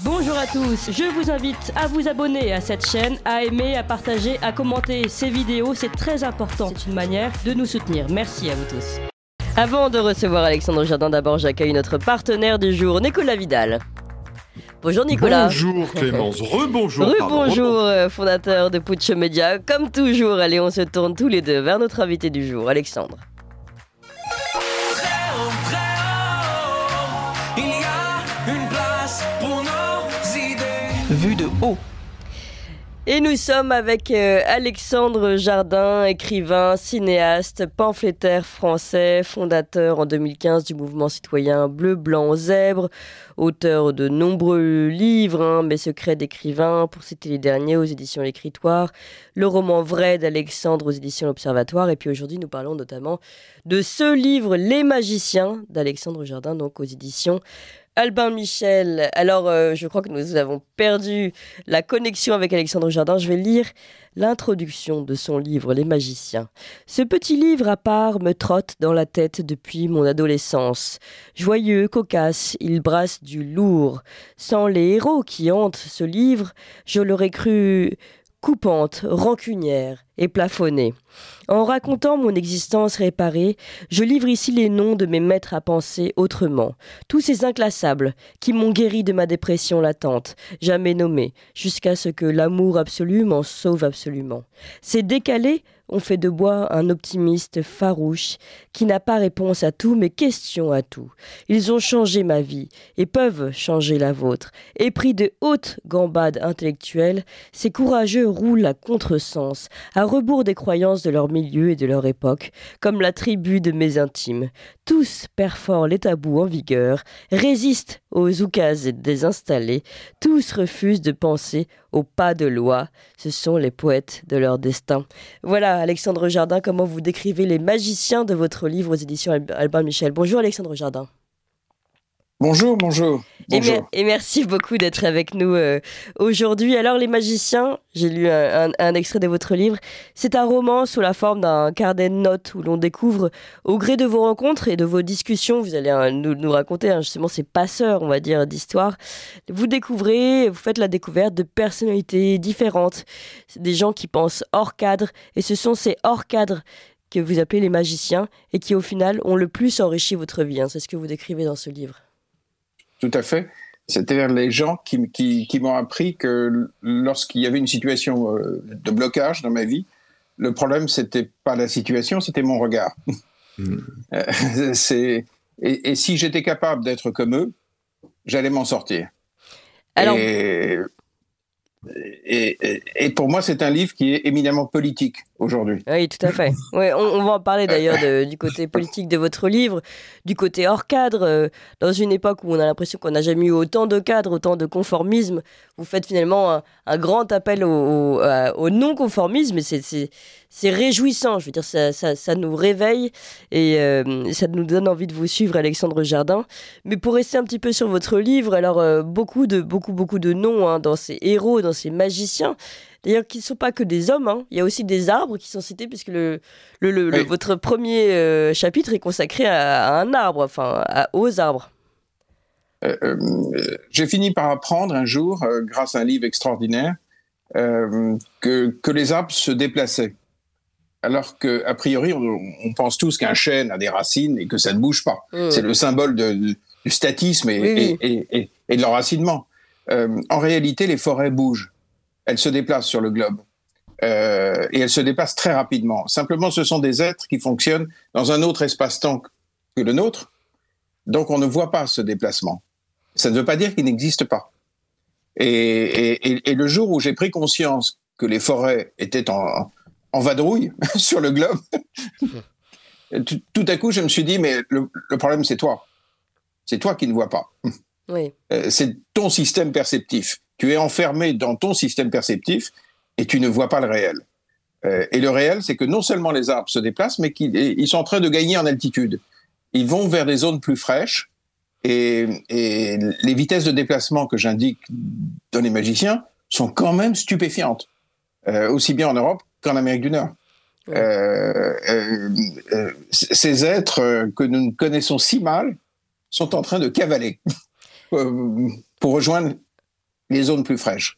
Bonjour à tous, je vous invite à vous abonner à cette chaîne, à aimer, à partager, à commenter ces vidéos, c'est très important. C'est une manière de nous soutenir. Merci à vous tous. Avant de recevoir Alexandre Jardin, d'abord j'accueille notre partenaire du jour, Nicolas Vidal. Bonjour Nicolas. Bonjour Clémence, rebonjour. Rebonjour, fondateur de Putsch Media. Comme toujours, allez, on se tourne tous les deux vers notre invité du jour, Alexandre. Vue de haut. Et nous sommes avec Alexandre Jardin, écrivain, cinéaste, pamphlétaire français, fondateur en 2015 du mouvement citoyen Bleu, Blanc, Zèbre, auteur de nombreux livres, Mes secrets d'écrivain, pour citer les derniers, aux éditions L'Écritoire, le roman vrai d'Alexandre aux éditions L'Observatoire, et puis aujourd'hui nous parlons notamment de ce livre Les Magiciens d'Alexandre Jardin, donc aux éditions Albin Michel. Alors, je crois que nous avons perdu la connexion avec Alexandre Jardin. Je vais lire l'introduction de son livre Les Magiciens. Ce petit livre à part me trotte dans la tête depuis mon adolescence. Joyeux, cocasse, il brasse du lourd. Sans les héros qui hantent ce livre, je l'aurais cru coupante, rancunière et plafonnée. En racontant mon existence réparée, je livre ici les noms de mes maîtres à penser autrement. Tous ces inclassables qui m'ont guéri de ma dépression latente, jamais nommés, jusqu'à ce que l'amour absolu m'en sauve absolument. Ces décalés ont fait de moi un optimiste farouche qui n'a pas réponse à tout mais question à tout. Ils ont changé ma vie et peuvent changer la vôtre. Épris de hautes gambades intellectuelles, ces courageux roulent à contresens, à rebours des croyances de leur milieu et de leur époque, comme la tribu de mes intimes. Tous perforent les tabous en vigueur, résistent aux oukases désinstallés, tous refusent de penser au pas de loi. Ce sont les poètes de leur destin. Voilà, Alexandre Jardin, comment vous décrivez les magiciens de votre livre aux éditions Albin Michel. Bonjour Alexandre Jardin. Bonjour. Et merci beaucoup d'être avec nous aujourd'hui. Alors, Les Magiciens, j'ai lu un extrait de votre livre. C'est un roman sous la forme d'un carnet de notes où l'on découvre, au gré de vos rencontres et de vos discussions, vous allez nous raconter justement ces passeurs, on va dire, d'histoire. Vous faites la découverte de personnalités différentes, des gens qui pensent hors cadre, et ce sont ces hors cadres que vous appelez les magiciens et qui, au final, ont le plus enrichi votre vie. C'est ce que vous décrivez dans ce livre. Tout à fait. C'est-à-dire les gens qui m'ont appris que lorsqu'il y avait une situation de blocage dans ma vie, le problème, c'était pas la situation, c'était mon regard. Et si j'étais capable d'être comme eux, j'allais m'en sortir. Alors... Et pour moi, c'est un livre qui est éminemment politique aujourd'hui. Oui, tout à fait. Ouais, on va en parler d'ailleurs du côté politique de votre livre, du côté hors cadre. Dans une époque où on a l'impression qu'on n'a jamais eu autant de cadres, autant de conformisme, vous faites finalement un grand appel au non-conformisme, et c'est réjouissant. Je veux dire, ça nous réveille et ça nous donne envie de vous suivre, Alexandre Jardin. Mais pour rester un petit peu sur votre livre, alors beaucoup de noms dans ces héros, dans ces magiciens, d'ailleurs qui ne sont pas que des hommes, il y a aussi des arbres qui sont cités, puisque votre premier chapitre est consacré à un arbre, aux arbres. J'ai fini par apprendre un jour, grâce à un livre extraordinaire, que les arbres se déplaçaient. Alors qu'a priori, on pense tous qu'un chêne a des racines et que ça ne bouge pas. C'est le symbole du statisme et de l'enracinement. En réalité, les forêts bougent. Elles se déplacent sur le globe. Et elles se déplacent très rapidement. Simplement, ce sont des êtres qui fonctionnent dans un autre espace-temps que le nôtre. Donc, on ne voit pas ce déplacement. Ça ne veut pas dire qu'il n'existe pas. Et le jour où j'ai pris conscience que les forêts étaient en vadrouille sur le globe, tout à coup, je me suis dit, mais le problème, c'est toi. C'est toi qui ne vois pas. Oui. C'est ton système perceptif. Tu es enfermé dans ton système perceptif et tu ne vois pas le réel. Et le réel, c'est que non seulement les arbres se déplacent, mais qu'ils sont en train de gagner en altitude. Ils vont vers des zones plus fraîches et les vitesses de déplacement que j'indique dans Les Magiciens sont quand même stupéfiantes, aussi bien en Europe qu'en Amérique du Nord. Ces êtres que nous connaissons si mal sont en train de cavaler pour rejoindre les zones plus fraîches.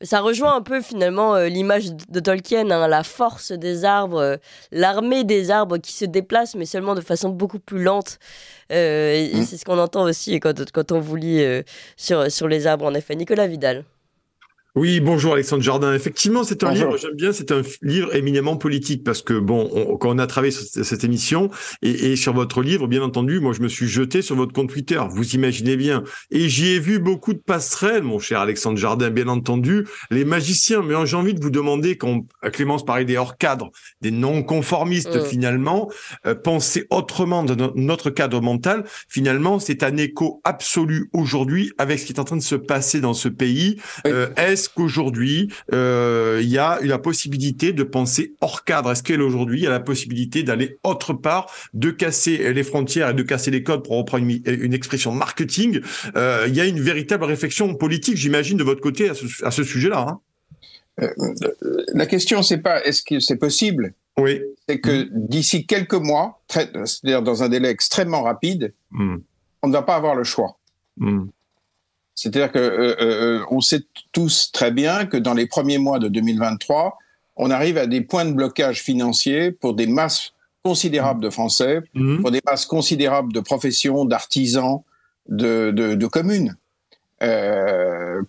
Ça rejoint un peu finalement l'image de Tolkien, hein, la force des arbres, l'armée des arbres qui se déplace, mais seulement de façon beaucoup plus lente. Et c'est ce qu'on entend aussi quand on vous lit sur les arbres, en effet. Nicolas Vidal. Oui, bonjour Alexandre Jardin. Effectivement, c'est un Bonjour. livre, j'aime bien, c'est un livre éminemment politique parce que quand on a travaillé sur cette émission et sur votre livre, bien entendu, moi je me suis jeté sur votre compte Twitter, vous imaginez bien, et j'y ai vu beaucoup de passerelles, mon cher Alexandre Jardin, bien entendu, les magiciens. Mais j'ai envie de vous demander, quand Clémence parlait des hors cadres, des non-conformistes finalement, penser autrement de notre cadre mental, finalement, c'est un écho absolu aujourd'hui avec ce qui est en train de se passer dans ce pays. Oui. Est-ce qu'aujourd'hui, il y a la possibilité de penser hors cadre? Est-ce qu'aujourd'hui, il y a la possibilité d'aller autre part, de casser les frontières et de casser les codes, pour reprendre une expression marketing? Il y a une véritable réflexion politique, j'imagine, de votre côté à ce sujet-là. Hein. La question, c'est pas est-ce que c'est possible? Oui. C'est que d'ici quelques mois, c'est-à-dire dans un délai extrêmement rapide, on ne va pas avoir le choix. C'est-à-dire que on sait tous très bien que dans les premiers mois de 2023, on arrive à des points de blocage financiers pour des masses considérables de Français, pour des masses considérables de professions, d'artisans, de communes.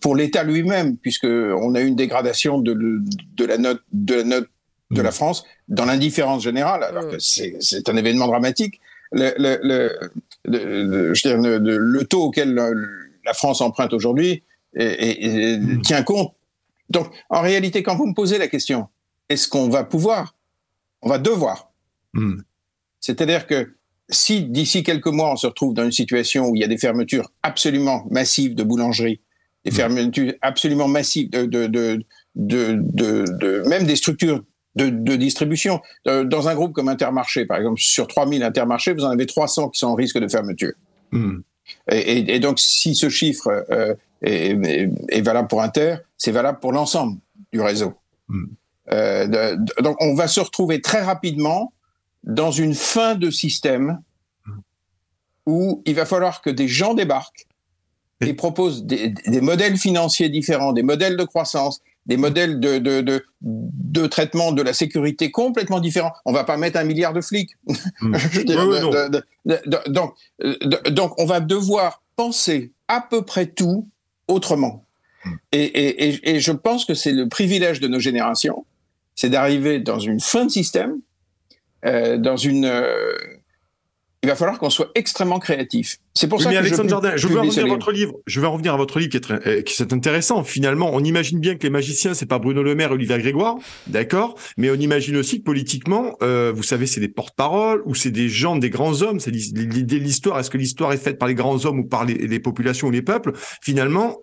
Pour l'État lui-même, puisqu'on a eu une dégradation de la note de la France dans l'indifférence générale, alors que c'est un événement dramatique. Le taux auquel la France emprunte aujourd'hui tient compte. Donc, en réalité, quand vous me posez la question, est-ce qu'on va pouvoir? On va devoir. C'est-à-dire que si d'ici quelques mois, on se retrouve dans une situation où il y a des fermetures absolument massives de boulangeries, des fermetures absolument massives même des structures de distribution. Dans un groupe comme Intermarché, par exemple, sur 3000 Intermarchés, vous en avez 300 qui sont en risque de fermeture. Et donc, si ce chiffre est valable pour Inter, c'est valable pour l'ensemble du réseau. Donc, on va se retrouver très rapidement dans une fin de système où il va falloir que des gens débarquent et proposent des modèles financiers différents, des modèles de croissance, des modèles de traitement de la sécurité complètement différents. On va pas mettre 1 milliard de flics. Donc, on va devoir penser à peu près tout autrement. Et je pense que c'est le privilège de nos générations, c'est d'arriver dans une fin de système, il va falloir qu'on soit extrêmement créatif. C'est pour ça que Alexandre Jardin, je veux revenir à votre livre. Je veux revenir à votre livre qui est intéressant. Finalement, on imagine bien que les magiciens, c'est pas Bruno Le Maire et Olivier Grégoire, d'accord. Mais on imagine aussi que politiquement, vous savez, c'est des porte-paroles ou c'est des gens, des grands hommes. C'est l'idée de l'histoire. Est-ce que l'histoire est faite par les grands hommes ou par les populations ou les peuples? Finalement,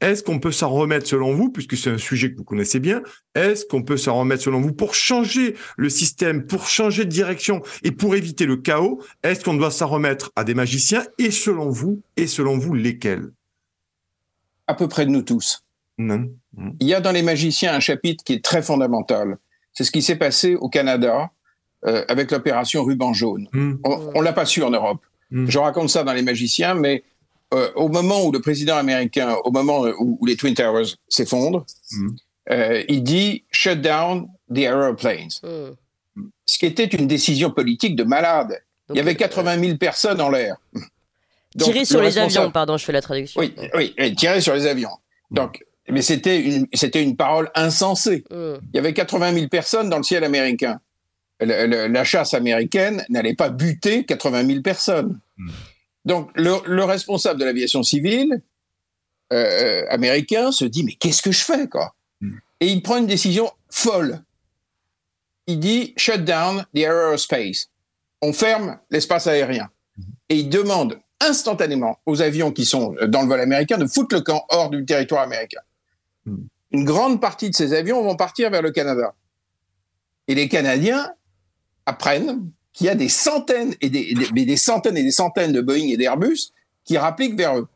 est-ce qu'on peut s'en remettre selon vous, puisque c'est un sujet que vous connaissez bien? Est-ce qu'on peut s'en remettre selon vous pour changer le système, pour changer de direction et pour éviter le chaos? Est-ce qu'on doit s'en remettre à des magiciens et selon vous, lesquels? À peu près de nous tous. Il y a dans les magiciens un chapitre qui est très fondamental. C'est ce qui s'est passé au Canada avec l'opération Ruban Jaune. On l'a pas su en Europe. Je raconte ça dans les magiciens, mais au moment où le président américain, au moment où les Twin Towers s'effondrent, il dit « shut down the aeroplanes ». Ce qui était une décision politique de malade. Donc, il y avait 80 000 personnes en l'air. Tirer sur les avions, pardon, je fais la traduction. Oui, tirer sur les avions. Donc, mais c'était une parole insensée. Il y avait 80 000 personnes dans le ciel américain. La chasse américaine n'allait pas buter 80 000 personnes. Donc, le responsable de l'aviation civile américain se dit, mais qu'est-ce que je fais, quoi? Et il prend une décision folle. Il dit, shut down the aerospace. On ferme l'espace aérien. Et il demande instantanément aux avions qui sont dans le vol américain de foutre le camp hors du territoire américain. Une grande partie de ces avions vont partir vers le Canada. Et les Canadiens apprennent qu'il y a des centaines et des centaines et des centaines de Boeing et d'Airbus qui rappliquent vers eux.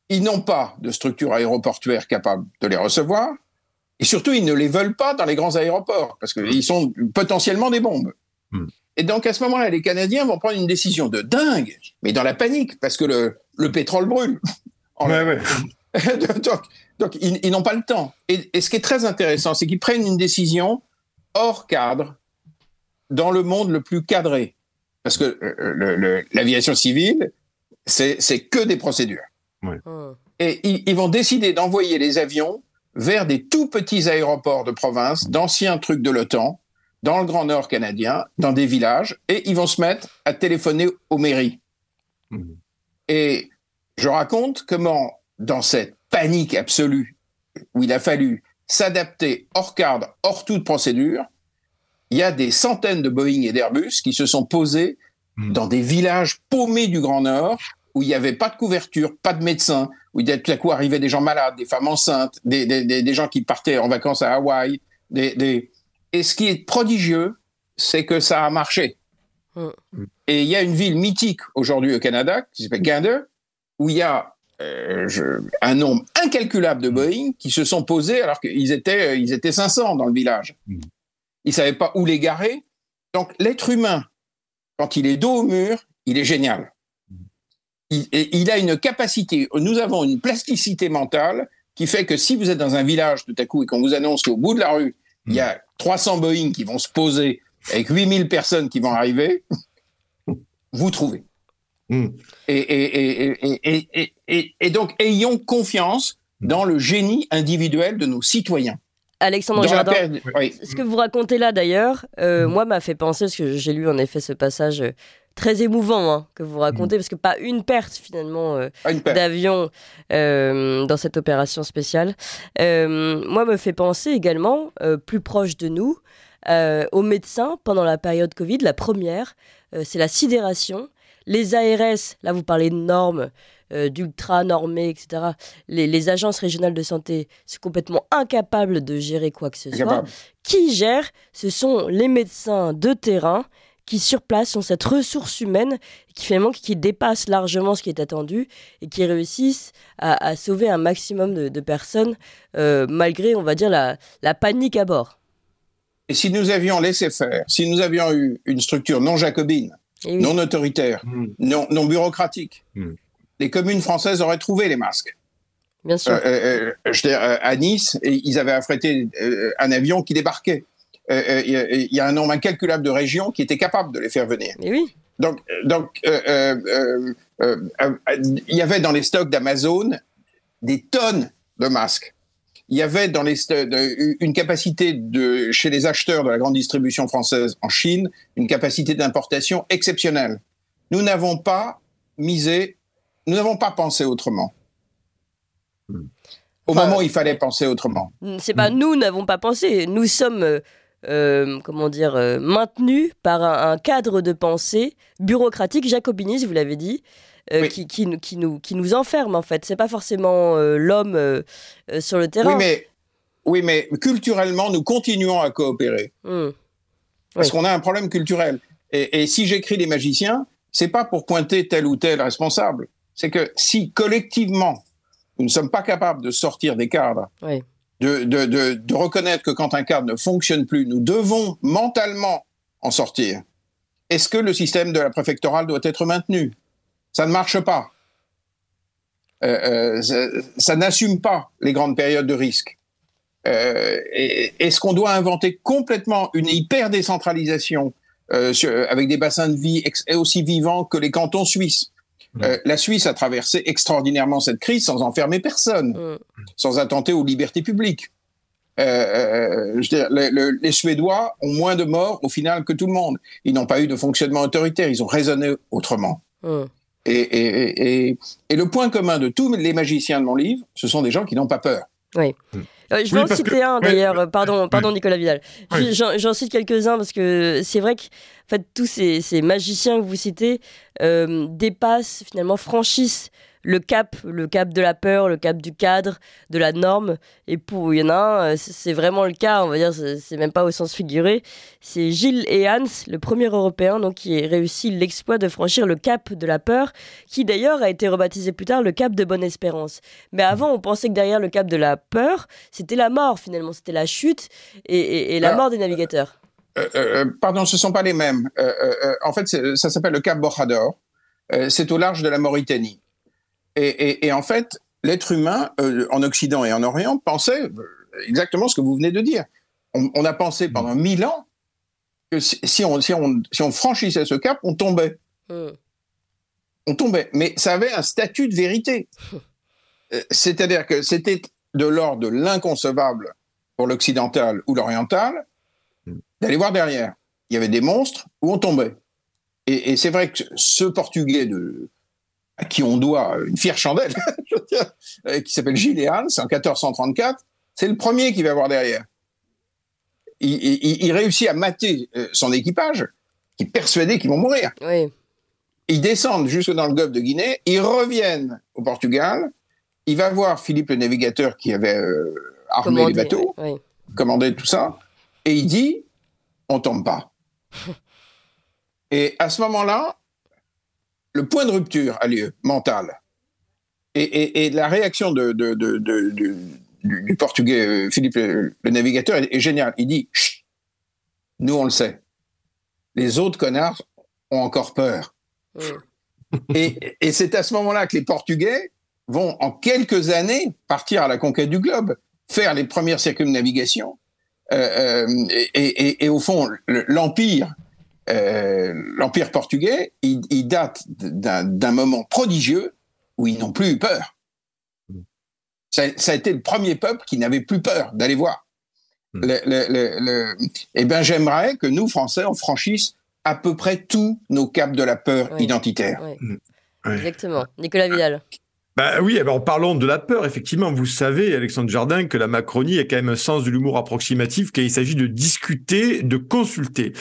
Ils n'ont pas de structure aéroportuaire capable de les recevoir. Et surtout, ils ne les veulent pas dans les grands aéroports parce qu'ils sont potentiellement des bombes. Et donc, à ce moment-là, les Canadiens vont prendre une décision de dingue, mais dans la panique, parce que le pétrole brûle. donc ils n'ont pas le temps. Et ce qui est très intéressant, c'est qu'ils prennent une décision hors cadre, dans le monde le plus cadré. Parce que l'aviation civile, c'est que des procédures. Ouais. Et ils vont décider d'envoyer les avions vers des tout petits aéroports de province, d'anciens trucs de l'OTAN, dans le Grand Nord canadien, dans des villages, et ils vont se mettre à téléphoner aux mairies. Et je raconte comment, dans cette panique absolue, où il a fallu s'adapter hors cadre, hors toute procédure, il y a des centaines de Boeing et d'Airbus qui se sont posés dans des villages paumés du Grand Nord, où il n'y avait pas de couverture, pas de médecins, où tout à coup arrivaient des gens malades, des femmes enceintes, des gens qui partaient en vacances à Hawaï. Et ce qui est prodigieux, c'est que ça a marché. Et il y a une ville mythique aujourd'hui au Canada, qui s'appelle Gander, où il y a un nombre incalculable de Boeing qui se sont posés alors qu'ils étaient 500 dans le village. Ils ne savaient pas où les garer. Donc l'être humain, quand il est dos au mur, il est génial. Il a une capacité, nous avons une plasticité mentale qui fait que si vous êtes dans un village tout à coup et qu'on vous annonce qu'au bout de la rue, il y a 300 Boeing qui vont se poser avec 8000 personnes qui vont arriver, vous trouvez. Et donc, ayons confiance dans le génie individuel de nos citoyens. Alexandre Jardin, ce que vous racontez là d'ailleurs, moi m'a fait penser, parce que j'ai lu en effet ce passage très émouvant que vous racontez, parce que pas une perte finalement d'avion dans cette opération spéciale. Moi me fait penser également, plus proche de nous, aux médecins pendant la période Covid. La première, c'est la sidération. Les ARS, là vous parlez de normes, d'ultra normés, etc. Les agences régionales de santé sont complètement incapables de gérer quoi que ce soit. Qui gère? Ce sont les médecins de terrain qui sur place ont cette ressource humaine qui dépasse largement ce qui est attendu et qui réussissent à sauver un maximum de personnes malgré, on va dire, la panique à bord. Et si nous avions laissé faire, si nous avions eu une structure non jacobine, non autoritaire, non bureaucratique, les communes françaises auraient trouvé les masques. Bien sûr. À Nice, ils avaient affrété un avion qui débarquait. Il y a un nombre incalculable de régions qui étaient capables de les faire venir. Mais oui. Donc, il y avait dans les stocks d'Amazon des tonnes de masques. Il y avait dans une capacité chez les acheteurs de la grande distribution française en Chine, une capacité d'importation exceptionnelle. Nous n'avons pas pensé autrement. Au moment où il fallait penser autrement. C'est pas nous n'avons pas pensé. Nous sommes maintenus par un cadre de pensée bureaucratique, jacobiniste, vous l'avez dit, qui nous enferme en fait. C'est pas forcément l'homme sur le terrain. Oui, mais culturellement, nous continuons à coopérer. Parce qu'on a un problème culturel. Et si j'écris Les Magiciens, c'est pas pour pointer tel ou tel responsable. C'est que si collectivement, nous ne sommes pas capables de sortir des cadres, de reconnaître que quand un cadre ne fonctionne plus, nous devons mentalement en sortir. Est-ce que le système de la préfectorale doit être maintenu? Ça ne marche pas. Ça n'assume pas les grandes périodes de risque. Est-ce qu'on doit inventer complètement une hyper-décentralisation avec des bassins de vie aussi vivants que les cantons suisses? La Suisse a traversé extraordinairement cette crise sans enfermer personne, sans attenter aux libertés publiques. Les Suédois ont moins de morts au final que tout le monde. Ils n'ont pas eu de fonctionnement autoritaire, ils ont raisonné autrement. Et le point commun de tous les magiciens de mon livre, ce sont des gens qui n'ont pas peur. Oui. Je vais en citer un d'ailleurs, pardon Nicolas Vidal. J'en cite quelques-uns parce que c'est vrai que en fait, tous ces magiciens que vous citez dépassent, finalement, franchissent le cap de la peur, le cap du cadre, de la norme. Et il y en a un, c'est vraiment le cas, on va dire, c'est même pas au sens figuré. C'est Gilles et Hans, le premier Européen donc, qui a réussi l'exploit de franchir le cap de la peur, qui d'ailleurs a été rebaptisé plus tard le cap de Bonne-Espérance. Mais avant, on pensait que derrière le cap de la peur, c'était la mort finalement, c'était la chute et la mort des navigateurs. Pardon, ce ne sont pas les mêmes. En fait, ça s'appelle le cap Bojador. C'est au large de la Mauritanie. Et en fait, l'être humain, en Occident et en Orient, pensait exactement ce que vous venez de dire. On a pensé pendant 1000 ans que si on franchissait ce cap, on tombait. On tombait. Mais ça avait un statut de vérité. C'est-à-dire que c'était de l'ordre de l'inconcevable pour l'occidental ou l'oriental d'aller voir derrière. Il y avait des monstres où on tombait. Et c'est vrai que ce Portugais à qui on doit une fière chandelle, qui s'appelle Gilles et Hans, en 1434, c'est le premier qui va voir derrière. Il réussit à mater son équipage, qui est persuadé qu'ils vont mourir. Oui. Ils descendent jusque dans le golfe de Guinée, ils reviennent au Portugal, il va voir Philippe le navigateur qui avait armé les bateaux, commandé tout ça, et il dit « on tombe pas ». Et à ce moment-là, le point de rupture a lieu, mental. Et la réaction du Portugais Philippe le navigateur est géniale. Il dit « chut, nous on le sait, les autres connards ont encore peur ». Et c'est à ce moment-là que les Portugais vont, en quelques années, partir à la conquête du globe, faire les premières circumnavigations. Et au fond, l'Empire portugais, il date d'un moment prodigieux où ils n'ont plus eu peur. Ça a été le premier peuple qui n'avait plus peur d'aller voir. Eh bien, j'aimerais que nous, Français, on franchisse à peu près tous nos caps de la peur identitaire. Exactement. Nicolas Vidal. Bah oui, alors parlons de la peur. Effectivement, vous savez, Alexandre Jardin, que la Macronie a quand même un sens de l'humour approximatif, qu'il s'agit de discuter, de consulter.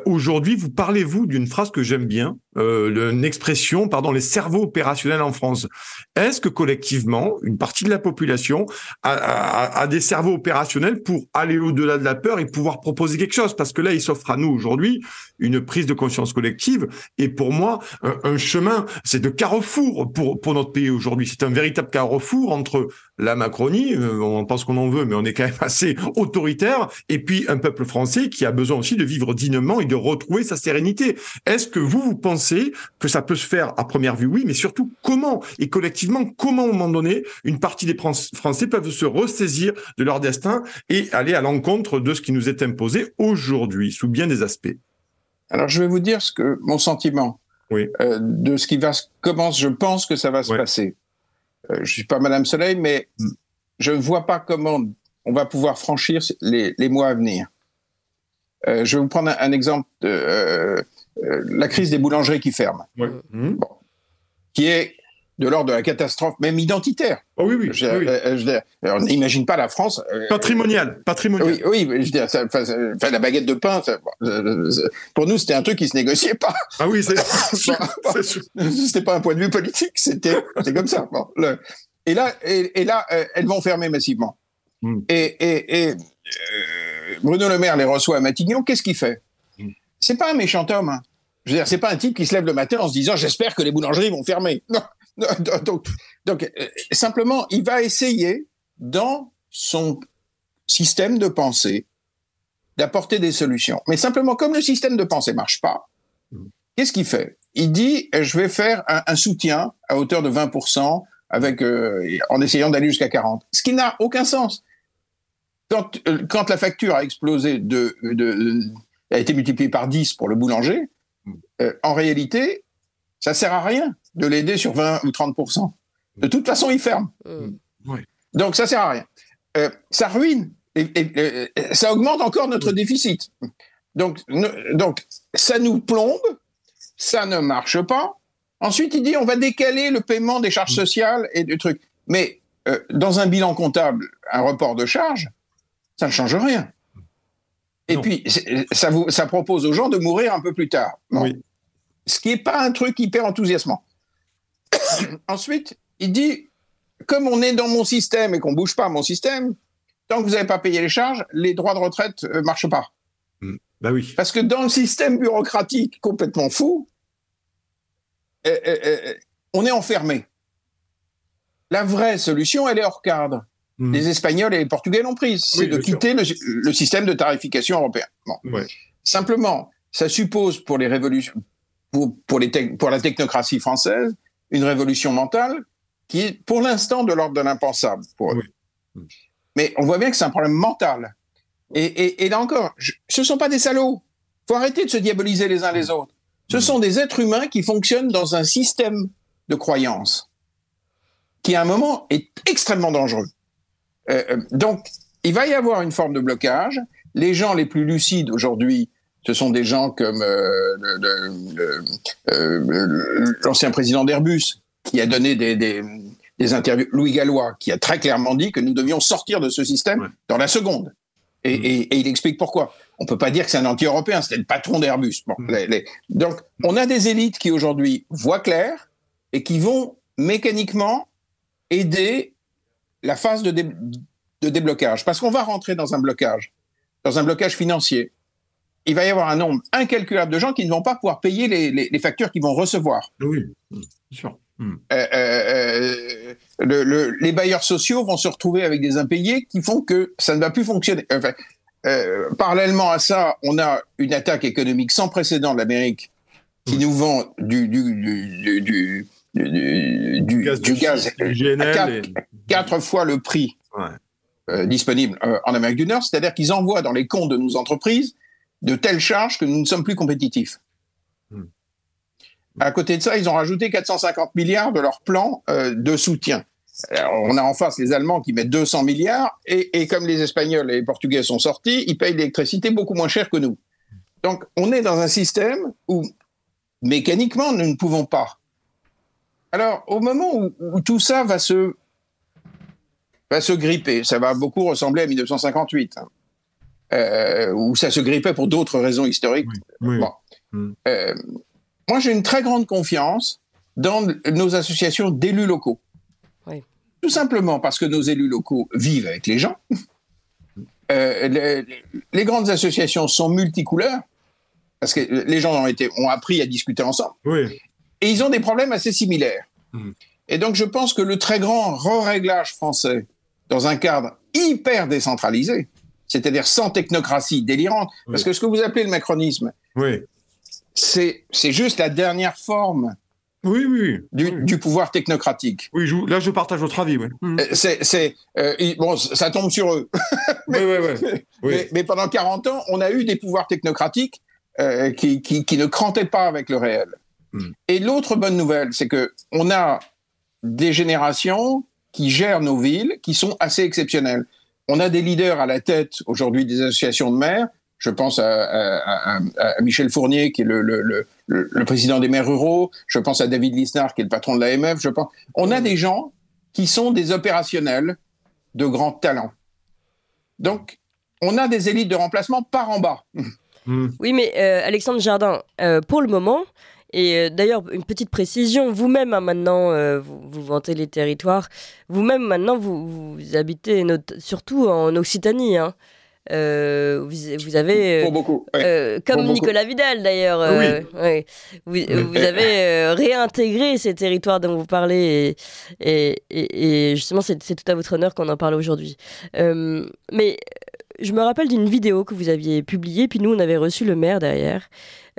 Aujourd'hui, vous d'une phrase que j'aime bien, une expression, les cerveaux opérationnels en France. Est-ce que collectivement, une partie de la population a des cerveaux opérationnels pour aller au-delà de la peur et pouvoir proposer quelque chose? Parce que là, il s'offre à nous aujourd'hui une prise de conscience collective. Et pour moi, un chemin, c'est de carrefour pour notre pays aujourd'hui. C'est un véritable carrefour entre la Macronie, on pense qu'on en veut, mais on est quand même assez autoritaire, et puis un peuple français qui a besoin aussi de vivre dignement et de retrouver sa sérénité. Est-ce que vous pensez que ça peut se faire à première vue? Oui, mais surtout comment? Et collectivement, comment, à un moment donné, une partie des Français peuvent se ressaisir de leur destin et aller à l'encontre de ce qui nous est imposé aujourd'hui, sous bien des aspects? Alors, je vais vous dire mon sentiment de ce qui comment je pense que ça va se passer. Je suis pas Madame Soleil, mais je ne vois pas comment on va pouvoir franchir les mois à venir. Je vais vous prendre un exemple la crise des boulangeries qui ferment, qui est de l'ordre de la catastrophe, même identitaire. Oh oui. On n'imagine pas la France... Patrimonial. Oui, je veux dire, la baguette de pain, pour nous, c'était un truc qui se négociait pas. Ah oui, c'est c'était pas un point de vue politique, c'était comme ça. Bon, et là, elles vont fermer massivement. Et Bruno Le Maire les reçoit à Matignon, qu'est-ce qu'il fait? C'est pas un méchant homme. Hein. Je veux dire, c'est pas un type qui se lève le matin en se disant « j'espère que les boulangeries vont fermer ». Non. Donc, simplement, il va essayer, dans son système de pensée, d'apporter des solutions. Mais simplement, comme le système de pensée marche pas, qu'est-ce qu'il fait? Il dit « je vais faire un soutien à hauteur de 20% en essayant d'aller jusqu'à 40%. » Ce qui n'a aucun sens. Quand la facture a explosé, a été multipliée par 10 pour le boulanger, en réalité, ça sert à rien de l'aider sur 20 ou 30%. De toute façon, il ferme. Donc, ça sert à rien. Ça ruine. Et ça augmente encore notre déficit. Donc, ça nous plombe, ça ne marche pas. Ensuite, il dit, on va décaler le paiement des charges sociales et du truc. Mais dans un bilan comptable, un report de charges, ça ne change rien. Et puis, ça propose aux gens de mourir un peu plus tard. Bon. Ce qui n'est pas un truc hyper enthousiasmant. Ensuite, il dit, comme on est dans mon système et qu'on ne bouge pas mon système, tant que vous n'avez pas payé les charges, les droits de retraite ne marchent pas. Bah oui. Parce que dans le système bureaucratique complètement fou, on est enfermé. La vraie solution, elle est hors cadre. Les Espagnols et les Portugais l'ont prise. C'est de quitter le système de tarification européen. Bon. Simplement, ça suppose pour les révolutions, pour la technocratie française, une révolution mentale qui est pour l'instant de l'ordre de l'impensable pour eux. Oui. Mais on voit bien que c'est un problème mental. Et là encore, ce ne sont pas des salauds. Il faut arrêter de se diaboliser les uns les autres. Ce sont des êtres humains qui fonctionnent dans un système de croyances qui, à un moment, est extrêmement dangereux. Donc, il va y avoir une forme de blocage. Les gens les plus lucides aujourd'hui, ce sont des gens comme l'ancien président d'Airbus, qui a donné des interviews, Louis Gallois, qui a très clairement dit que nous devions sortir de ce système dans la seconde. Et il explique pourquoi. On ne peut pas dire que c'est un anti-européen, c'était le patron d'Airbus. Bon, donc, on a des élites qui aujourd'hui voient clair et qui vont mécaniquement aider la phase de déblocage. Parce qu'on va rentrer dans un blocage financier. Il va y avoir un nombre incalculable de gens qui ne vont pas pouvoir payer les factures qu'ils vont recevoir. Oui, bien sûr. Les bailleurs sociaux vont se retrouver avec des impayés qui font que ça ne va plus fonctionner. Enfin, parallèlement à ça, on a une attaque économique sans précédent de l'Amérique qui nous vend du gaz GNL à 4 fois le prix disponible en Amérique du Nord. C'est-à-dire qu'ils envoient dans les comptes de nos entreprises de telles charges que nous ne sommes plus compétitifs. À côté de ça, ils ont rajouté 450 milliards de leur plan de soutien. Alors, on a en face les Allemands qui mettent 200 milliards et comme les Espagnols et les Portugais sont sortis, ils payent l'électricité beaucoup moins cher que nous. Donc, on est dans un système où, mécaniquement, nous ne pouvons pas. Alors, au moment où tout ça va se gripper, ça va beaucoup ressembler à 1958, où ça se grippait pour d'autres raisons historiques. Bon. Moi, j'ai une très grande confiance dans nos associations d'élus locaux. Oui. Tout simplement parce que nos élus locaux vivent avec les gens. Les grandes associations sont multicouleurs, parce que les gens ont appris à discuter ensemble. Oui. Et ils ont des problèmes assez similaires. Et donc, je pense que le très grand réglage français, dans un cadre hyper décentralisé, c'est-à-dire sans technocratie délirante, parce que ce que vous appelez le macronisme, c'est juste la dernière forme du pouvoir technocratique. Oui, là, je partage votre avis. Bon, ça tombe sur eux. Mais pendant 40 ans, on a eu des pouvoirs technocratiques qui ne crantaient pas avec le réel. Et l'autre bonne nouvelle, c'est qu'on a des générations qui gèrent nos villes, qui sont assez exceptionnelles. On a des leaders à la tête aujourd'hui des associations de maires. Je pense à Michel Fournier, qui est le président des maires ruraux. Je pense à David Lisnard, qui est le patron de l'AMF. On a des gens qui sont des opérationnels de grand talent. Donc, on a des élites de remplacement par en bas. Oui, mais Alexandre Jardin, pour le moment, et d'ailleurs, une petite précision, vous-même, maintenant, vous vantez les territoires, vous-même, maintenant, vous habitez surtout en Occitanie, hein. Vous avez pour beaucoup, comme pour Nicolas beaucoup. Vidal d'ailleurs, vous avez réintégré ces territoires dont vous parlez et justement c'est tout à votre honneur qu'on en parle aujourd'hui. Mais je me rappelle d'une vidéo que vous aviez publiée, puis nous on avait reçu le maire derrière,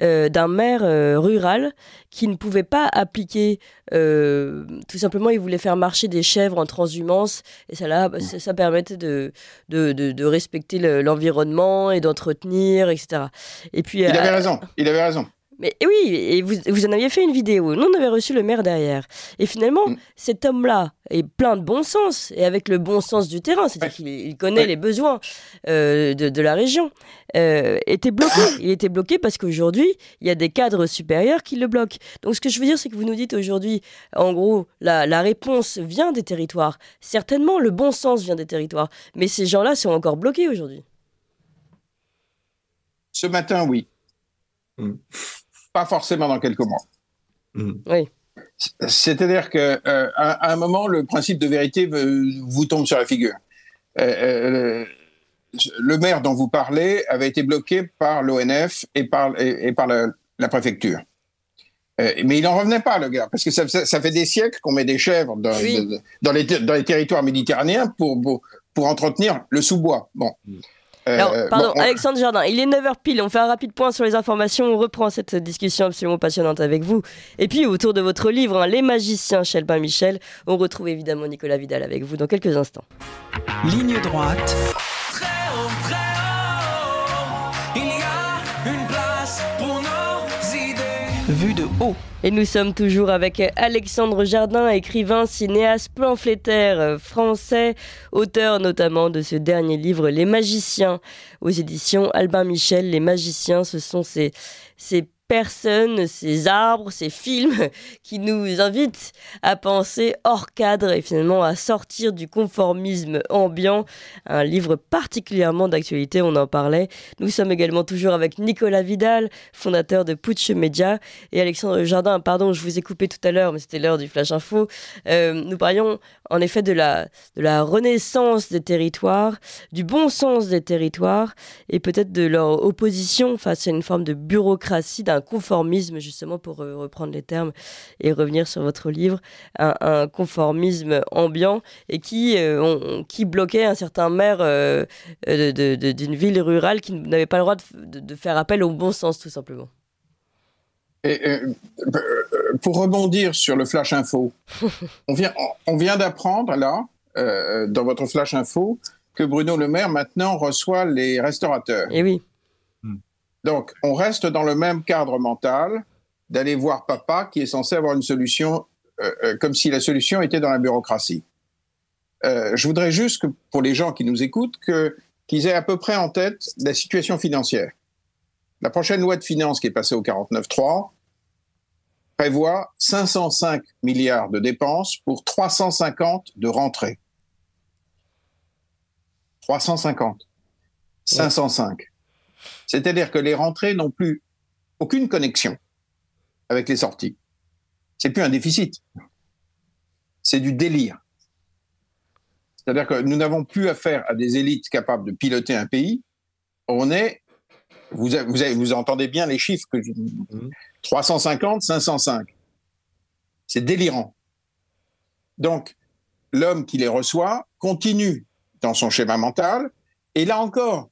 d'un maire rural qui ne pouvait pas appliquer, tout simplement il voulait faire marcher des chèvres en transhumance et ça permettait de respecter l'environnement et d'entretenir, etc. Et puis, il avait raison. Mais oui, et vous en aviez fait une vidéo. Nous, on avait reçu le maire derrière. Et finalement, cet homme-là est plein de bon sens, et avec le bon sens du terrain, c'est-à-dire qu'il connaît les besoins de la région, était bloqué. Il était bloqué parce qu'aujourd'hui, il y a des cadres supérieurs qui le bloquent. Donc, ce que je veux dire, c'est que vous nous dites aujourd'hui, en gros, la réponse vient des territoires. Certainement, le bon sens vient des territoires. Mais ces gens-là sont encore bloqués aujourd'hui. Ce matin, oui. Pas forcément dans quelques mois. Oui. C'est-à-dire qu'à un moment, le principe de vérité vous tombe sur la figure. Le maire dont vous parlez avait été bloqué par l'ONF et par la préfecture. Mais il n'en revenait pas, le gars, parce que ça fait des siècles qu'on met des chèvres dans les territoires méditerranéens pour entretenir le sous-bois. Bon. Alors, pardon, Alexandre Jardin, il est 9h pile, on fait un rapide point sur les informations, on reprend cette discussion absolument passionnante avec vous. Et puis, autour de votre livre, Les Magiciens chez Albin Michel, on retrouve évidemment Nicolas Vidal avec vous dans quelques instants. Ligne droite. Très haut, il y a une place pour nos idées. Vue de haut. Et nous sommes toujours avec Alexandre Jardin, écrivain, cinéaste, pamphlétaire français, auteur notamment de ce dernier livre, Les Magiciens, aux éditions Albin Michel. Les Magiciens, ce sont ces personnes, ces arbres, ces films qui nous invitent à penser hors cadre et finalement à sortir du conformisme ambiant. Un livre particulièrement d'actualité, on en parlait. Nous sommes également toujours avec Nicolas Vidal, fondateur de Putsch Média, et Alexandre Jardin. Pardon, je vous ai coupé tout à l'heure, mais c'était l'heure du Flash Info. Nous parlions en effet de la renaissance des territoires, du bon sens des territoires et peut-être de leur opposition face à une forme de bureaucratie, d'un conformisme, justement, pour reprendre les termes et revenir sur votre livre, un conformisme ambiant et qui bloquait un certain maire d'une ville rurale qui n'avait pas le droit de faire appel au bon sens, tout simplement. Pour rebondir sur le Flash Info, on vient d'apprendre, là, dans votre Flash Info, que Bruno Le Maire, maintenant, reçoit les restaurateurs. Et oui. Donc, on reste dans le même cadre mental d'aller voir papa qui est censé avoir une solution, comme si la solution était dans la bureaucratie. Je voudrais juste que, pour les gens qui nous écoutent, qu'ils aient à peu près en tête la situation financière. La prochaine loi de finances qui est passée au 49.3 prévoit 505 milliards de dépenses pour 350 de rentrées. 350. 505. C'est-à-dire que les rentrées n'ont plus aucune connexion avec les sorties. C'est plus un déficit. C'est du délire. C'est-à-dire que nous n'avons plus affaire à des élites capables de piloter un pays. Vous entendez bien les chiffres 350, 505. C'est délirant. Donc, l'homme qui les reçoit continue dans son schéma mental. Et là encore,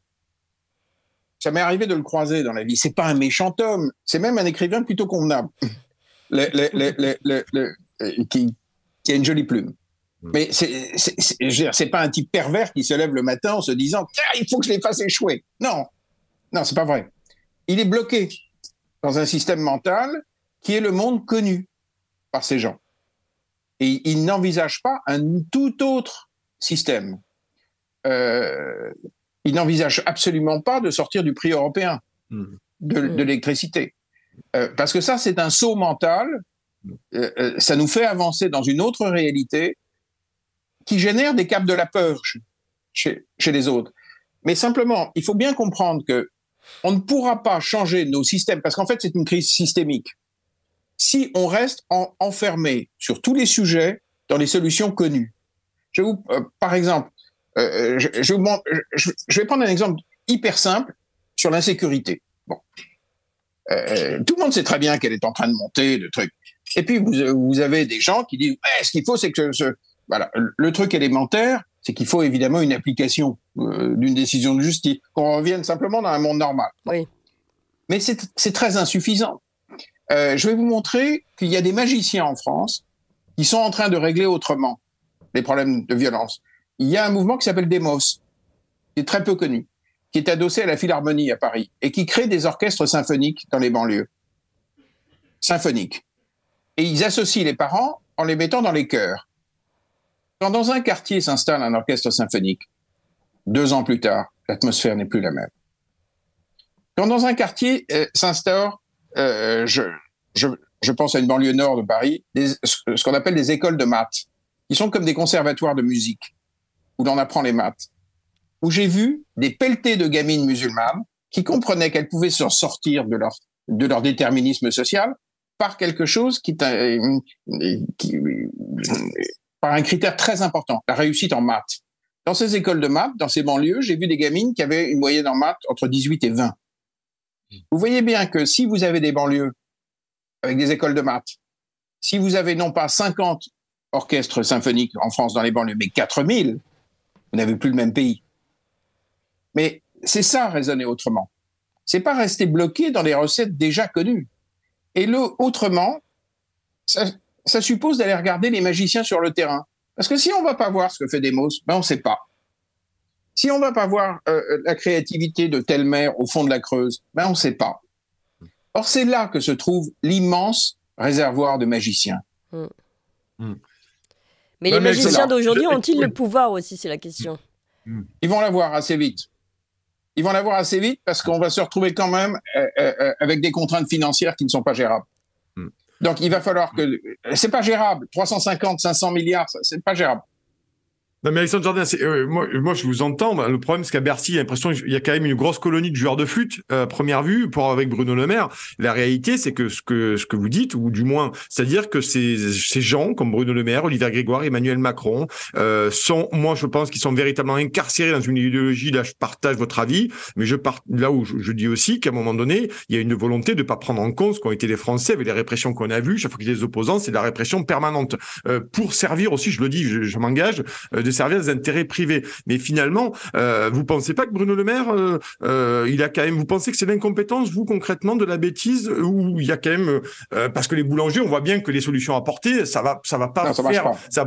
ça m'est arrivé de le croiser dans la vie. C'est pas un méchant homme. C'est même un écrivain plutôt convenable. Qui a une jolie plume. Mais c'est pas un type pervers qui se lève le matin en se disant « Tiens, il faut que je les fasse échouer ». Non, c'est pas vrai. Il est bloqué dans un système mental qui est le monde connu par ces gens. Et il n'envisage pas un tout autre système. Il n'envisage absolument pas de sortir du prix européen de l'électricité. Parce que ça, c'est un saut mental. Ça nous fait avancer dans une autre réalité qui génère des capes de la peur chez les autres. Mais simplement, il faut bien comprendre que on ne pourra pas changer nos systèmes, parce qu'en fait, c'est une crise systémique. Si on reste enfermé sur tous les sujets dans les solutions connues. Par exemple, je vais prendre un exemple hyper simple sur l'insécurité. Bon. Tout le monde sait très bien qu'elle est en train de monter, le truc. Et puis, vous avez des gens qui disent ce qu'il faut, c'est que voilà, le truc élémentaire, c'est qu'il faut évidemment une application d'une décision de justice, qu'on revienne simplement dans un monde normal. Oui. Mais c'est très insuffisant. Je vais vous montrer qu'il y a des magiciens en France qui sont en train de régler autrement les problèmes de violence. Il y a un mouvement qui s'appelle Demos, qui est très peu connu, qui est adossé à la Philharmonie à Paris et qui crée des orchestres symphoniques dans les banlieues. Symphoniques. Et ils associent les parents en les mettant dans les chœurs. Quand dans un quartier s'installe un orchestre symphonique, 2 ans plus tard, l'atmosphère n'est plus la même. Quand dans un quartier s'instaure, je pense à une banlieue nord de Paris, ce qu'on appelle des écoles de maths, qui sont comme des conservatoires de musique, où l'on apprend les maths, où j'ai vu des pelletées de gamines musulmanes qui comprenaient qu'elles pouvaient se sortir de leur déterminisme social par quelque chose par un critère très important, la réussite en maths. Dans ces écoles de maths, dans ces banlieues, j'ai vu des gamines qui avaient une moyenne en maths entre 18 et 20. Vous voyez bien que si vous avez des banlieues avec des écoles de maths, si vous avez non pas 50 orchestres symphoniques en France dans les banlieues, mais 4000, vous n'avez plus le même pays. Mais c'est ça, raisonner autrement. C'est pas rester bloqué dans les recettes déjà connues. Et le autrement, ça suppose d'aller regarder les magiciens sur le terrain. Parce que si on va pas voir ce que fait Demos, ben on sait pas. Si on va pas voir la créativité de telle mère au fond de la Creuse, ben on sait pas. Or, c'est là que se trouve l'immense réservoir de magiciens. Mais les magiciens d'aujourd'hui ont-ils le pouvoir aussi, c'est la question. Ils vont l'avoir assez vite. Ils vont l'avoir assez vite parce qu'on va se retrouver quand même avec des contraintes financières qui ne sont pas gérables. Donc, il va falloir que... C'est pas gérable. 350, 500 milliards, c'est pas gérable. Non, mais Alexandre Jardin, moi, je vous entends. Bah, le problème, c'est qu'à Bercy, il y a l'impression qu'il y a quand même une grosse colonie de joueurs de flûte, première vue, avec Bruno Le Maire. La réalité, c'est que ce que vous dites, ou du moins, c'est-à-dire que ces gens, comme Bruno Le Maire, Olivier Grégoire, Emmanuel Macron, moi, je pense qu'ils sont véritablement incarcérés dans une idéologie. Là, je partage votre avis, mais là où je dis aussi qu'à un moment donné, il y a une volonté de pas prendre en compte ce qu'ont été les Français avec les répressions qu'on a vues. Chaque fois qu'il y a des opposants, c'est de la répression permanente. Pour servir aussi, je le dis, je m'engage, de servir des intérêts privés. Mais finalement, vous pensez pas que Bruno Le Maire, il a quand même, vous pensez que c'est l'incompétence, vous, concrètement, de la bêtise, où il y a quand même, parce que les boulangers, on voit bien que les solutions apportées, ça va pas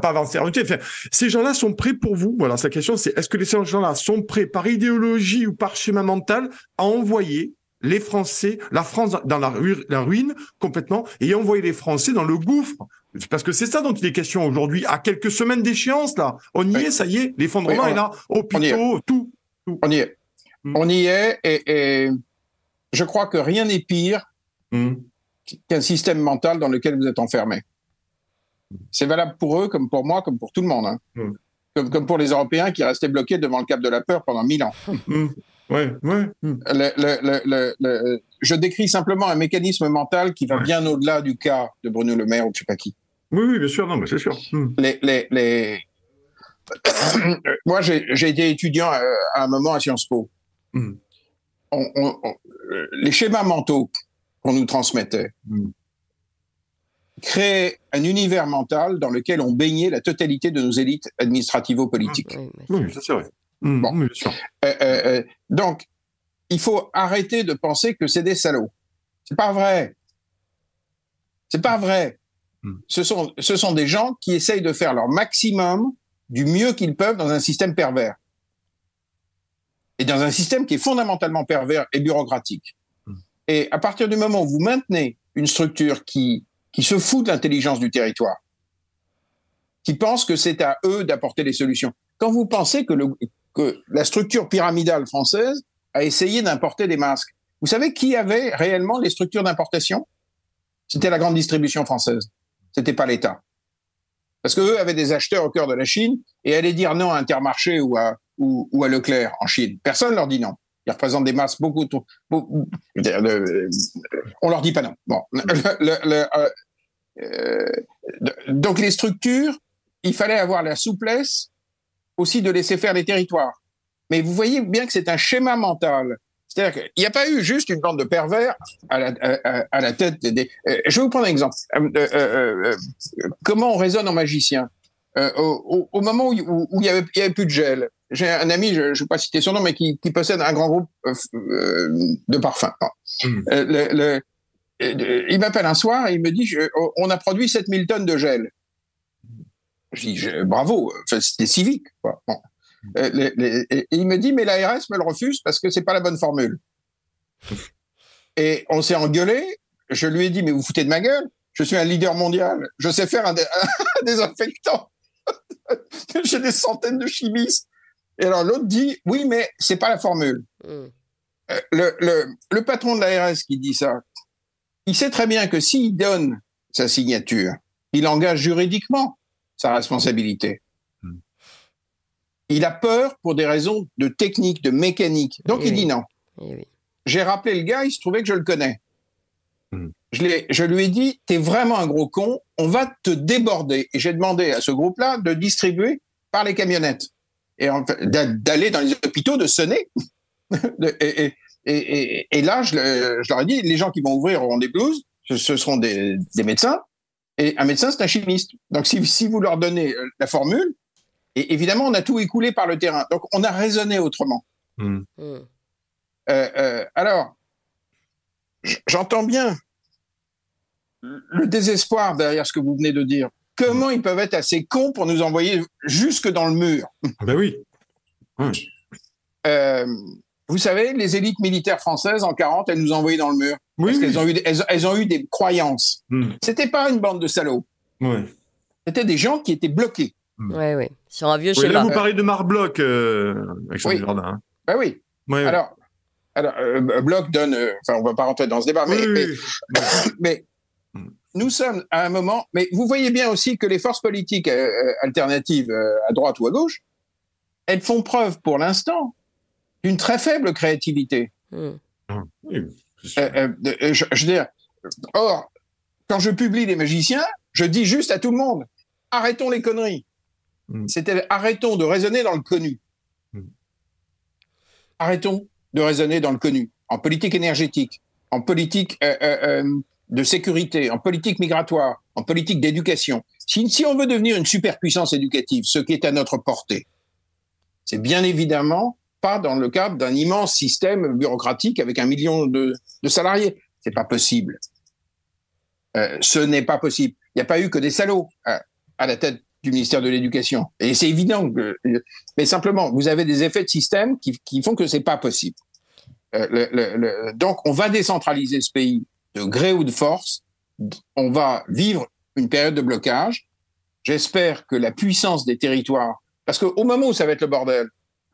avancer. Enfin, ces gens-là sont prêts pour vous. Voilà, sa question, c'est est-ce que ces gens-là sont prêts par idéologie ou par schéma mental à envoyer les Français, la France dans la ruine complètement, et envoyer les Français dans le gouffre? Parce que c'est ça dont il est question aujourd'hui, à quelques semaines d'échéance, là. On y est, ça y est, l'effondrement est là, hôpitaux, tout. On y est. On y est, et je crois que rien n'est pire qu'un système mental dans lequel vous êtes enfermé. C'est valable pour eux, comme pour moi, comme pour tout le monde. Hein. Comme pour les Européens qui restaient bloqués devant le cap de la peur pendant 1000 ans. Ouais. Je décris simplement un mécanisme mental qui va bien au-delà du cas de Bruno Le Maire ou je sais pas qui. Oui, bien sûr, non, mais c'est sûr. Moi, j'ai été étudiant à un moment à Sciences Po. Les schémas mentaux qu'on nous transmettait créaient un univers mental dans lequel on baignait la totalité de nos élites administrativo-politiques. Oui, ça c'est vrai. Bon. Oui, bien sûr. Donc, il faut arrêter de penser que c'est des salauds. C'est pas vrai. C'est pas vrai. Ce sont des gens qui essayent de faire leur maximum du mieux qu'ils peuvent dans un système pervers. Et dans un système qui est fondamentalement pervers et bureaucratique. Et à partir du moment où vous maintenez une structure qui se fout de l'intelligence du territoire, qui pense que c'est à eux d'apporter les solutions, quand vous pensez que la structure pyramidale française a essayé d'importer des masques, vous savez qui avait réellement les structures d'importation? C'était la grande distribution française. C'était pas l'État. Parce qu'eux avaient des acheteurs au cœur de la Chine et allaient dire non à Intermarché ou à Leclerc en Chine. Personne leur dit non. Ils représentent des masses beaucoup trop... on leur dit pas non. Bon. Donc les structures, il fallait avoir la souplesse aussi de laisser faire les territoires. Mais vous voyez bien que c'est un schéma mental. C'est-à-dire qu'il n'y a pas eu juste une bande de pervers à la tête des... je vais vous prendre un exemple. Comment on raisonne en magicien au moment où il y avait plus de gel. J'ai un ami, je ne vais pas citer son nom, mais qui possède un grand groupe de parfums. Il m'appelle un soir et il me dit on a produit 7000 tonnes de gel. Je dis bravo, c'était civique. Quoi. Bon. Et il me dit mais l'ARS me le refuse parce que c'est pas la bonne formule. Et on s'est engueulé. Je lui ai dit mais vous foutez de ma gueule. Je suis un leader mondial. Je sais faire un désinfectant. J'ai des centaines de chimistes. Et alors l'autre dit oui mais c'est pas la formule. Le patron de l'ARS qui dit ça, il sait très bien que s'il donne sa signature, il engage juridiquement sa responsabilité. Il a peur pour des raisons de technique, de mécanique. Donc il dit non. J'ai rappelé le gars, il se trouvait que je le connais. Je lui ai dit, t'es vraiment un gros con, on va te déborder. Et j'ai demandé à ce groupe-là de distribuer par les camionnettes. Et d'aller dans les hôpitaux, de sonner. Et là, je leur ai dit, les gens qui vont ouvrir auront des blouses, ce seront des médecins. Et un médecin, c'est un chimiste. Donc si vous leur donnez la formule, et évidemment, on a tout écoulé par le terrain. Donc, on a raisonné autrement. Alors, j'entends bien le désespoir derrière ce que vous venez de dire. Comment ils peuvent être assez cons pour nous envoyer jusque dans le mur? Ben oui. Vous savez, les élites militaires françaises, en 40, elles nous ont envoyés dans le mur. Oui, Parce oui. qu'elles ont eu des croyances. C'était pas une bande de salauds. Ouais. C'était des gens qui étaient bloqués. Ouais. Sur un vieux Oui, schéma. là, vous parlez de Marbloch, Alexandre Jardin. Hein. Ben oui. Ouais, Alors, Bloch donne... Enfin, on va pas rentrer dans ce débat, mais nous sommes à un moment... Mais vous voyez bien aussi que les forces politiques alternatives à droite ou à gauche, elles font preuve pour l'instant d'une très faible créativité. Oui, Je veux dire, or, quand je publie Les Magiciens, je dis juste à tout le monde, arrêtons les conneries. C'était arrêtons de raisonner dans le connu. Arrêtons de raisonner dans le connu, en politique énergétique, en politique de sécurité, en politique migratoire, en politique d'éducation. Si on veut devenir une superpuissance éducative, ce qui est à notre portée, c'est bien évidemment pas dans le cadre d'un immense système bureaucratique avec 1 million de salariés. C'est pas possible. Ce n'est pas possible. Il n'y a pas eu que des salauds à la tête du ministère de l'Éducation. Et c'est évident mais simplement, vous avez des effets de système qui font que c'est pas possible. Donc, on va décentraliser ce pays de gré ou de force. On va vivre une période de blocage. J'espère que la puissance des territoires, parce qu'au moment où ça va être le bordel,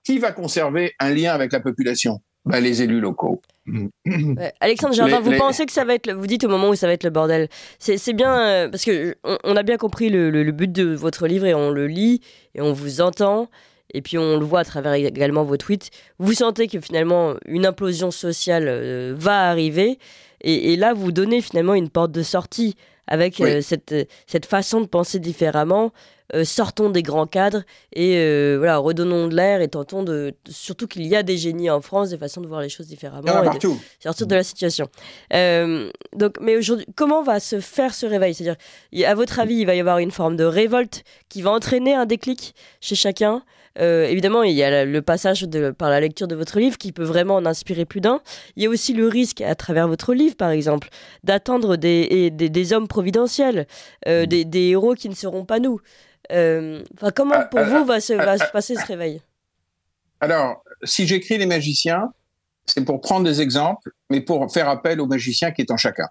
qui va conserver un lien avec la population? Ben, les élus locaux. Alexandre Jardin, vous pensez que ça va être... Vous dites au moment où ça va être le bordel. C'est bien, parce qu'on a bien compris le but de votre livre et on le lit et on vous entend. Et puis on le voit à travers également vos tweets. Vous sentez que finalement une implosion sociale va arriver. Et là, vous donnez finalement une porte de sortie avec cette façon de penser différemment. Sortons des grands cadres et redonnons de l'air et tentons surtout qu'il y a des génies en France, des façons de voir les choses différemment et de sortir de la situation. Mais aujourd'hui, comment va se faire ce réveil? C'est-à-dire, à votre avis, il va y avoir une forme de révolte qui va entraîner un déclic chez chacun. Évidemment, il y a le passage par la lecture de votre livre qui peut vraiment en inspirer plus d'un. Il y a aussi le risque, à travers votre livre, par exemple, d'attendre des hommes providentiels, des héros qui ne seront pas nous. Comment, pour vous, va se passer ce réveil? Alors, si j'écris Les Magiciens, c'est pour prendre des exemples, mais pour faire appel au magicien qui est en chacun.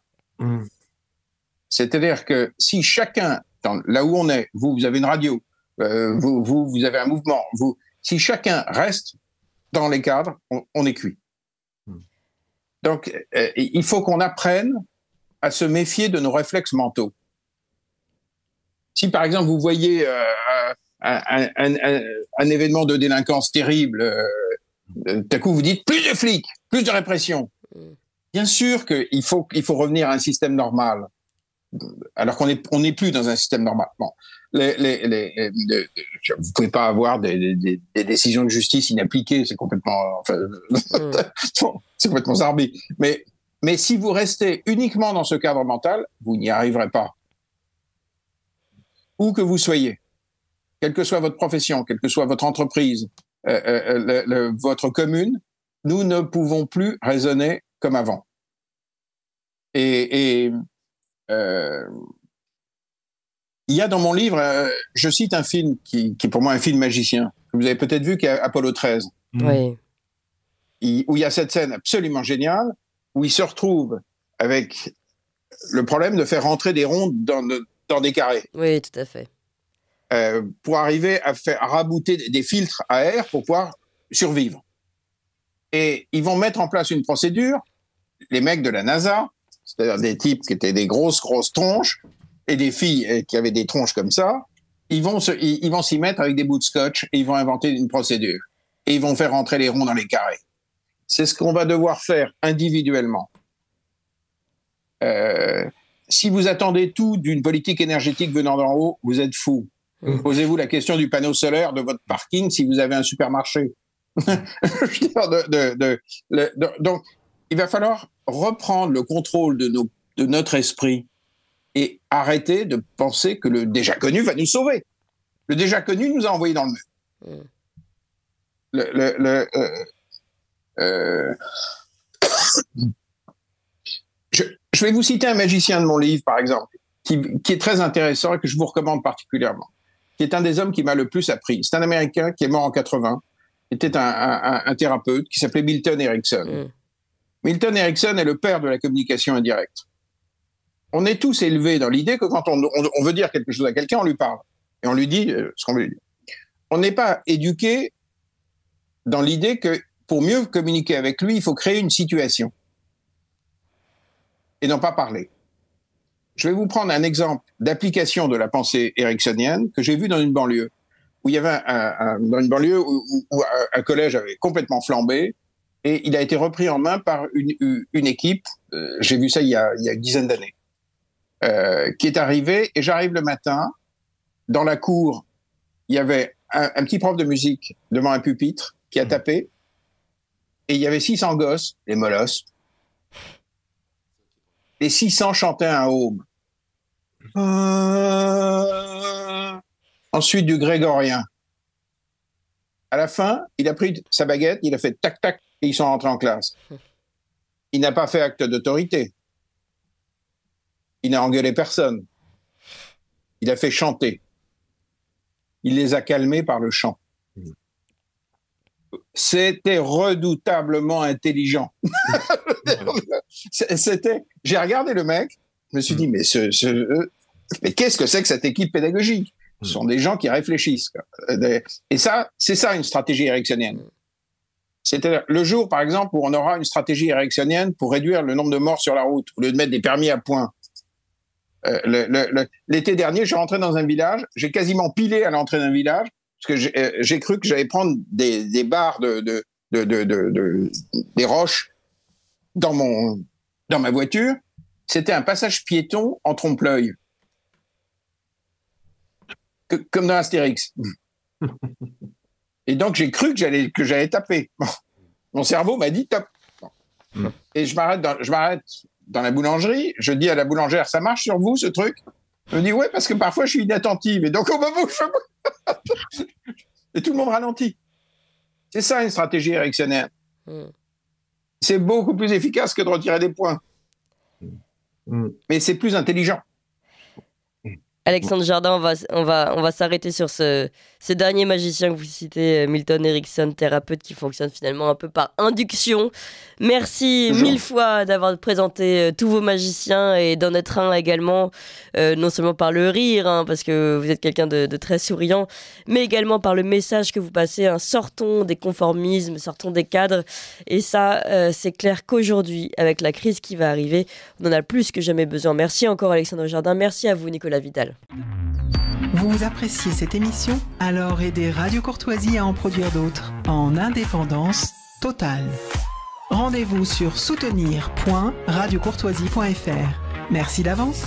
C'est-à-dire que si chacun, là où on est, vous avez une radio, vous avez un mouvement, si chacun reste dans les cadres, on est cuit. Donc, il faut qu'on apprenne à se méfier de nos réflexes mentaux. Si, par exemple, vous voyez un événement de délinquance terrible, tout à coup, vous dites plus de flics, plus de répression. Bien sûr qu'il faut revenir à un système normal, alors qu'on n'est plus dans un système normal. Bon, vous ne pouvez pas avoir des décisions de justice inappliquées, c'est complètement, c'est complètement zarbi. Mais si vous restez uniquement dans ce cadre mental, vous n'y arriverez pas. Où que vous soyez, quelle que soit votre profession, quelle que soit votre entreprise, votre commune, nous ne pouvons plus raisonner comme avant. Et il y a dans mon livre, je cite un film qui est pour moi un film magicien, que vous avez peut-être vu, qui est Apollo 13. Oui. Où il y a cette scène absolument géniale, où il se retrouve avec le problème de faire rentrer des rondes dans des carrés. Oui, tout à fait. Pour arriver à rabouter des filtres à air pour pouvoir survivre. Et ils vont mettre en place une procédure, les mecs de la NASA, c'est-à-dire des types qui étaient des grosses tronches, et des filles qui avaient des tronches comme ça, ils vont s'y mettre avec des bouts de scotch et ils vont inventer une procédure. Et ils vont faire rentrer les ronds dans les carrés. C'est ce qu'on va devoir faire individuellement. Si vous attendez tout d'une politique énergétique venant d'en haut, vous êtes fou. Posez-vous la question du panneau solaire de votre parking si vous avez un supermarché. Donc, il va falloir reprendre le contrôle de notre esprit et arrêter de penser que le déjà connu va nous sauver. Le déjà connu nous a envoyés dans le mur. Je vais vous citer un magicien de mon livre, par exemple, qui est très intéressant et que je vous recommande particulièrement, qui est un des hommes qui m'a le plus appris. C'est un Américain qui est mort en 80, était un thérapeute qui s'appelait Milton Erickson. Milton Erickson est le père de la communication indirecte. On est tous élevés dans l'idée que quand on veut dire quelque chose à quelqu'un, on lui parle. Et on lui dit ce qu'on veut lui dire. On n'est pas éduqué dans l'idée que pour mieux communiquer avec lui, il faut créer une situation. Et non pas parler. Je vais vous prendre un exemple d'application de la pensée ericksonienne que j'ai vu dans une banlieue, où il y avait dans une banlieue où un collège avait complètement flambé, et il a été repris en main par une équipe, j'ai vu ça il y a une dizaine d'années, qui est arrivée, et j'arrive le matin, dans la cour, il y avait un petit prof de musique devant un pupitre qui a tapé, et il y avait 600 gosses, les molosses. Les 600 chantaient un home. Ensuite du grégorien. À la fin, il a pris sa baguette, il a fait tac tac et ils sont rentrés en classe. Il n'a pas fait acte d'autorité. Il n'a engueulé personne. Il a fait chanter. Il les a calmés par le chant. C'était redoutablement intelligent. J'ai regardé le mec, je me suis dit, mais qu'est-ce que c'est que cette équipe pédagogique? Ce sont des gens qui réfléchissent. Et ça, c'est ça une stratégie ericksonienne. C'est-à-dire, le jour, par exemple, où on aura une stratégie ericksonienne pour réduire le nombre de morts sur la route, au lieu de mettre des permis à points. L'été dernier, je suis rentré dans un village, j'ai quasiment pilé à l'entrée d'un village, parce que j'ai cru que j'allais prendre des barres des roches dans ma voiture. C'était un passage piéton en trompe-l'œil. Comme dans Astérix. Et donc, j'ai cru que j'allais taper. Mon cerveau m'a dit top. Et je m'arrête dans la boulangerie. Je dis à la boulangère, ça marche sur vous, ce truc? Elle me dit, ouais, parce que parfois, je suis inattentive. Et donc, au moment où et tout le monde ralentit. C'est ça, une stratégie ericksonienne. C'est beaucoup plus efficace que de retirer des points. Mais c'est plus intelligent. Alexandre Jardin, on va s'arrêter sur ce dernier magicien que vous citez, Milton Erickson, thérapeute qui fonctionne finalement un peu par induction. Merci mille fois d'avoir présenté tous vos magiciens et d'en être un également, non seulement par le rire, hein, parce que vous êtes quelqu'un de très souriant, mais également par le message que vous passez, hein, sortons des conformismes, sortons des cadres. Et ça, c'est clair qu'aujourd'hui, avec la crise qui va arriver, on en a plus que jamais besoin. Merci encore Alexandre Jardin, merci à vous Nicolas Vidal. Vous appréciez cette émission? Alors aidez Radio Courtoisie à en produire d'autres en indépendance totale. Rendez-vous sur soutenir.radiocourtoisie.fr. Merci d'avance.